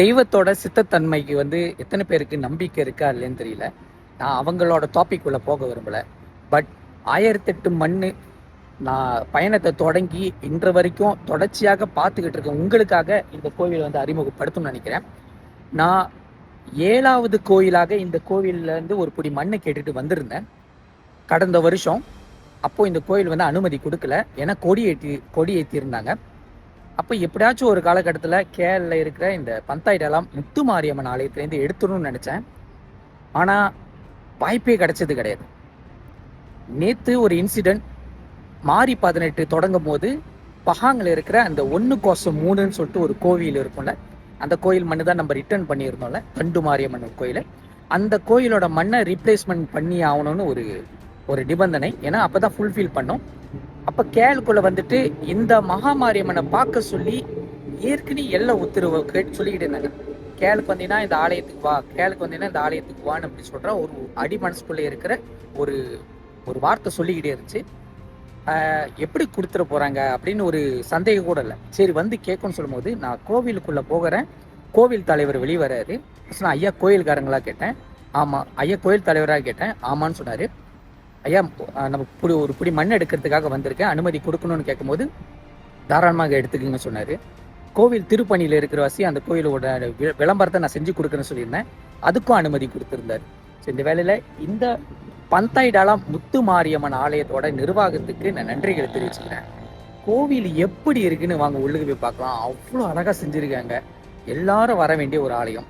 தெய்வத்தோட சித்தத்தன்மைக்கு எத்தனை பேருக்கு நம்பிக்கை இருக்கா இல்லைன்னு தெரியல. நான் அவங்களோட டாபிக் உள்ள போக விரும்பல. பட் 1008 மண்ணு நான் பயணத்தை தொடங்கி இன்று வரைக்கும் தொடர்ச்சியாக பார்த்துக்கிட்டு இருக்கேன். உங்களுக்காக இந்த கோவில் அறிமுகப்படுத்தும்னு நினைக்கிறேன். நான் 7வது கோயிலாக இந்த கோவில்ல இருந்து ஒரு பிடி மண்ணை கேட்டுட்டு வந்திருந்தேன் கடந்த வருஷம். அப்போ இந்த கோயில் அனுமதி கொடுக்கல, ஏன்னா கொடி ஏற்றி இருந்தாங்க. அப்போ எப்படியாச்சும் ஒரு காலகட்டத்தில் கேரள இருக்கிற இந்த பந்தாயிடலாம் முத்து மாரியம்மன் ஆலயத்திலேருந்து எடுத்துடணும்னு நினச்சேன். ஆனால் வாய்ப்பே கிடைச்சது கிடையாது. நேற்று ஒரு இன்சிடென்ட், மாரி 18 தொடங்கும் போது பஹாங்கில் இருக்கிற அந்த 1/3ன்னு சொல்லிட்டு ஒரு கோவில் இருக்கும்ல, அந்த கோயில் மண்ணு தான் நம்ம ரிட்டர்ன் பண்ணியிருந்தோம்ல, தண்டு மாரியம்மன் கோயில். அந்த கோயிலோட மண்ணை ரீப்ளேஸ்மெண்ட் பண்ணி ஆகணும்னு ஒரு நிபந்தனை. ஏன்னா அப்போ தான் ஃபுல்ஃபில் பண்ணோம். அப்போ கேளுக்குள்ள இந்த மகாமாரியம்மனை பார்க்க சொல்லி ஏற்கனவே எல்லாம் உத்தரவு கேட்டு சொல்லிக்கிட்டு இருந்தாங்க. கேளுக்கு வந்தீங்கன்னா இந்த ஆலயத்துக்கு வா, கேளுக்கு வந்தீங்கன்னா இந்த ஆலயத்துக்கு வான்னு அப்படி சொல்கிற ஒரு அடி மனசுக்குள்ளே இருக்கிற ஒரு ஒரு வார்த்தை சொல்லிக்கிட்டே இருந்துச்சு. எப்படி கொடுத்துட போகிறாங்க அப்படின்னு ஒரு சந்தேகம் கூட இல்லை. சரி கேட்கணும்னு சொல்லும் போது நான் கோவிலுக்குள்ளே போகிறேன். கோவில் தலைவர் வெளியே வராரு. நான் ஐயா கோயில்காரங்களா கேட்டேன். ஆமாம். ஐயா கோயில் தலைவராக கேட்டேன். ஆமான்னு சொன்னார். ஐயா நம்ம ஒரு பிடி மண் எடுக்கிறதுக்காக வந்திருக்கேன், அனுமதி கொடுக்கணும்னு கேட்கும்போது தாராளமாக எடுத்துக்கங்கன்னு சொன்னார். கோவில் திருப்பணியில் இருக்கிற வாசி அந்த கோயிலோட விளம்பரத்தை நான் செஞ்சு கொடுக்குறேன்னு சொல்லியிருந்தேன். அதுக்கும் அனுமதி கொடுத்துருந்தார். ஸோ இந்த வேலையில் இந்த பந்தாயிடாலாம் முத்து மாரியம்மன் ஆலயத்தோட நிர்வாகத்துக்கு நான் நன்றிகளை தெரிவிச்சுக்கிறேன். கோவில் எப்படி இருக்குன்னு வாங்க உள்ளுக்கு போய் பார்க்கலாம். அவ்வளோ அழகாக செஞ்சுருக்காங்க. எல்லாரும் வர வேண்டிய ஒரு ஆலயம்.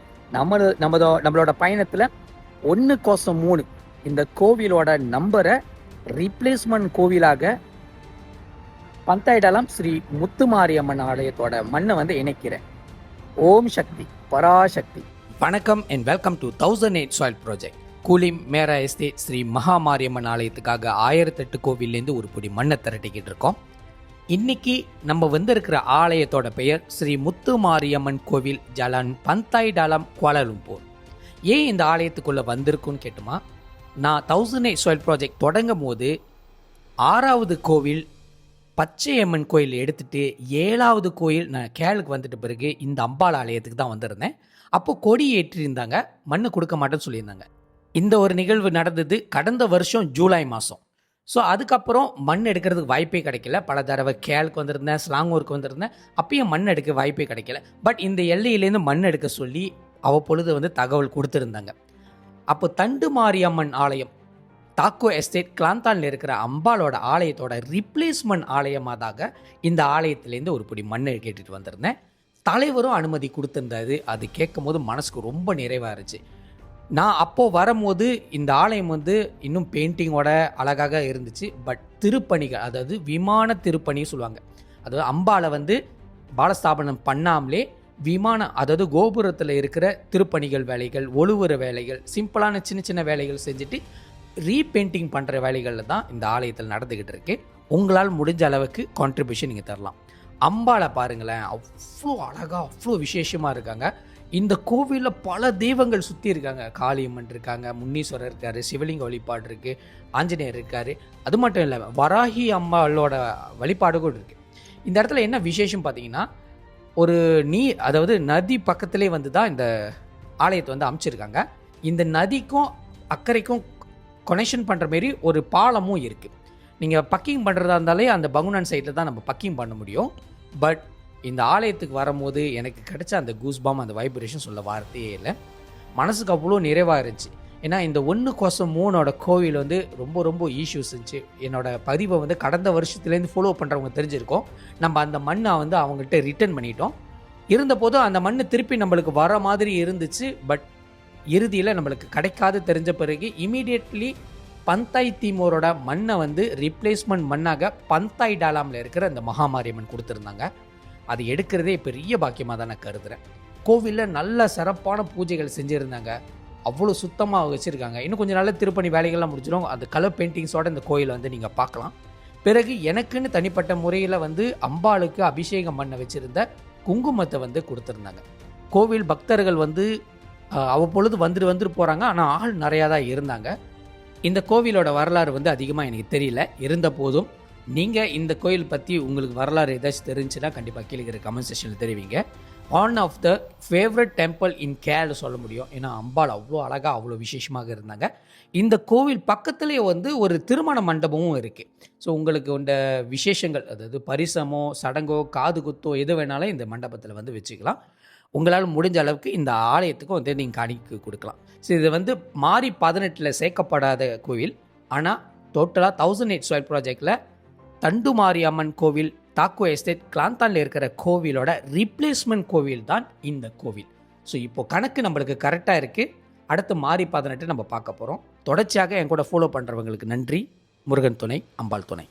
நம்மளோட பயணத்தில் 1/3 இந்த கோவிலோட நம்பரை ரீப்ளேஸ்மெண்ட் கோவிலாக பந்தாயிடலாம் ஸ்ரீ முத்துமாரியம்மன் ஆலயத்தோட மண்ணை இணைக்கிறேன். ஓம் சக்தி பராசக்தி. வணக்கம் and welcome to 1008 soil project. Kulim Mera estate Sri Mahamariamman ஆலயத்துக்காக 1008 கோவிலேருந்து ஒரு பிடி மண்ணை திரட்டிக்கிட்டு இருக்கோம். இன்னைக்கு நம்ம வந்திருக்கிற ஆலயத்தோட பெயர் ஸ்ரீ முத்துமாரியம்மன் கோவில், ஜலான் பந்தாயிடாலம், கோலாலம்பூர். ஏன் இந்த ஆலயத்துக்குள்ளே வந்திருக்குன்னு கேட்டுமா, நான் 1008 சாயில் ப்ராஜெக்ட் தொடங்கும் போது 6வது கோவில் பச்சையம்மன் கோயில் எடுத்துகிட்டு 7வது கோயில் நான் கேளுக்கு வந்துட்ட பிறகு இந்த அம்பாள் ஆலயத்துக்கு தான் வந்திருந்தேன். அப்போது கொடி ஏற்றிருந்தாங்க, மண்ணு கொடுக்க மாட்டேன்னு சொல்லியிருந்தாங்க. இந்த ஒரு நிகழ்வு நடந்தது கடந்த வருஷம் ஜூலை மாதம். ஸோ அதுக்கப்புறம் மண் எடுக்கிறதுக்கு வாய்ப்பே கிடைக்கல. பல தடவை கேளுக்கு வந்திருந்தேன், ஸ்லாங்கூருக்கு வந்திருந்தேன், அப்பயும் மண் எடுக்க வாய்ப்பே கிடைக்கல. பட் இந்த எல்லையிலேருந்து மண் எடுக்க சொல்லி அவ்வப்பொழுது தகவல் கொடுத்துருந்தாங்க. அப்போ தண்டு மாரியம்மன் ஆலயம் தாக்கோ எஸ்டேட் கிளாந்தானில் இருக்கிற அம்பாலோட ஆலயத்தோட ரீப்ளேஸ்மெண்ட் ஆலயமாக இந்த ஆலயத்திலேருந்து ஒரு பிடி மண்ணை கேட்டுட்டு வந்திருந்தேன். தலைவரும் அனுமதி கொடுத்துருந்தாரு. அது கேட்கும் போது மனசுக்கு ரொம்ப நிறைவாக இருந்துச்சு. நான் அப்போது வரும்போது இந்த ஆலயம் இன்னும் பெயிண்டிங்கோட அழகாக இருந்துச்சு. பட் திருப்பணிகள், அதாவது விமான திருப்பணி சொல்லுவாங்க, அதாவது அம்பாலை பாலஸ்தாபனம் பண்ணாமலே அதாவது கோபுரத்தில் இருக்கிற திருப்பணிகள் வேலைகள், ஒழுவுற வேலைகள், சிம்பிளான சின்ன சின்ன வேலைகள் செஞ்சுட்டு ரீபெயிண்டிங் பண்ணுற வேலைகளில் தான் இந்த ஆலயத்தில் நடந்துக்கிட்டு இருக்கு. உங்களால் முடிஞ்ச அளவுக்கு கான்ட்ரிபியூஷன் நீங்கள் தரலாம். அம்பாளை பாருங்களேன், அவ்வளோ அழகாக அவ்வளோ விசேஷமாக இருக்காங்க. இந்த கோவிலில் பல தெய்வங்கள் சுற்றி இருக்காங்க. காளியம்மன் இருக்காங்க, முன்னீஸ்வரர் இருக்கார், சிவலிங்க வழிபாடு இருக்குது, ஆஞ்சநேயர் இருக்கார். அது மட்டும் இல்லை, வராகி அம்பாளோட வழிபாடு கூட இருக்குது. இந்த இடத்துல என்ன விசேஷம் பார்த்தீங்கன்னா, ஒரு அதாவது நதி பக்கத்திலே தான் இந்த ஆலயத்தை அமைச்சிருக்காங்க. இந்த நதிக்கும் அக்கறைக்கும் கனெக்ஷன் பண்ணுற மாரி ஒரு பாலமும் இருக்குது. நீங்கள் பக்கிங் பண்ணுறதா இருந்தாலே அந்த பங்குனான் சைடில் தான் நம்ம பக்கிங் பண்ண முடியும். பட் இந்த ஆலயத்துக்கு வரும்போது எனக்கு கிடைச்ச அந்த கூஸ்பாம், அந்த வைப்ரேஷன் சொல்ல வார்த்தையே இல்லை. மனசுக்கு அவ்வளோ நிறைவாக இருந்துச்சு. ஏன்னா இந்த 1/3 கோவில் ரொம்ப ரொம்ப இஷ்யூஸ் இருந்துச்சு. என்னோடய பதிவை கடந்த வருஷத்துலேருந்து ஃபாலோ பண்ணுறவங்க தெரிஞ்சிருக்கோம். நம்ம அந்த மண்ணை அவங்கள்ட்ட ரிட்டர்ன் பண்ணிட்டோம். இருந்தபோது அந்த மண் திருப்பி நம்மளுக்கு வர மாதிரி இருந்துச்சு. பட் இறுதியில் நம்மளுக்கு கிடைக்காது தெரிஞ்ச பிறகு இமீடியட்லி பந்தாய் தீமோரோட மண்ணை ரீப்ளேஸ்மெண்ட் மண்ணாக பந்தாயிடாலாமில் இருக்கிற அந்த மகாமாரியம்மன் கொடுத்துருந்தாங்க. அது எடுக்கிறதே பெரிய பாக்கியமாக தான் நான் கருதுகிறேன். கோவிலில் நல்ல சிறப்பான பூஜைகள் செஞ்சுருந்தாங்க. அவ்வளோ சுத்தமாக வச்சுருக்காங்க. இன்னும் கொஞ்சம் நாள் திருப்பணி வேலைகள்லாம் முடிச்சிடும். அந்த கலர் பெயிண்டிங்ஸோடு இந்த கோயிலை நீங்கள் பார்க்கலாம். பிறகு எனக்குன்னு தனிப்பட்ட முறையில் அம்பாளுக்கு அபிஷேகம் பண்ண வச்சுருந்த குங்குமத்தை கொடுத்துருந்தாங்க. கோவில் பக்தர்கள் அவ்வப்பொழுது வந்துட்டு போகிறாங்க. ஆனால் ஆள் நிறையா தான் இருந்தாங்க. இந்த கோவிலோட வரலாறு அதிகமாக எனக்கு தெரியல. இருந்த போதும் நீங்கள் இந்த கோயில் பற்றி உங்களுக்கு வரலாறு ஏதாச்சும் தெரிஞ்சுன்னா கண்டிப்பாக கீழே இருக்கிற கமெண்ட் செக்ஷனில் தெரிவிங்க. One of the favourite temple in கேர்னு சொல்ல முடியும். ஏன்னா அம்பாள் அவ்வளோ அழகாக அவ்வளோ விசேஷமாக இருந்தாங்க. இந்த கோவில் பக்கத்துலேயே வந்து ஒரு திருமண மண்டபமும் இருக்குது. ஸோ உங்களுக்கு இந்த விசேஷங்கள், அதாவது பரிசமோ சடங்கோ காது குத்தோ எது வேணாலும் இந்த மண்டபத்தில் வந்து வச்சுக்கலாம். உங்களால் முடிஞ்ச அளவுக்கு இந்த ஆலயத்துக்கும் வந்து நீங்கள் காணிக்கை கொடுக்கலாம். ஸோ இது வந்து மாரி 18 சேர்க்கப்படாத கோவில். ஆனால் டோட்டலாக 1008 சாயில் ப்ராஜெக்டில் தண்டுமாரியம்மன் கோவில், தாக்கோ எஸ்டேட், கிளாந்தானில் இருக்கிற கோவிலோட ரீப்ளேஸ்மெண்ட் கோவில் தான் இந்த கோவில். ஸோ இப்போ கணக்கு நம்மளுக்கு கரெக்டாக இருக்குது. அடுத்து மாரி 18 நம்ம பார்க்க போகிறோம். தொடர்ச்சியாக என் கூட ஃபாலோ பண்ணுறவங்களுக்கு நன்றி. முருகன் துணை, அம்பாள் துணை.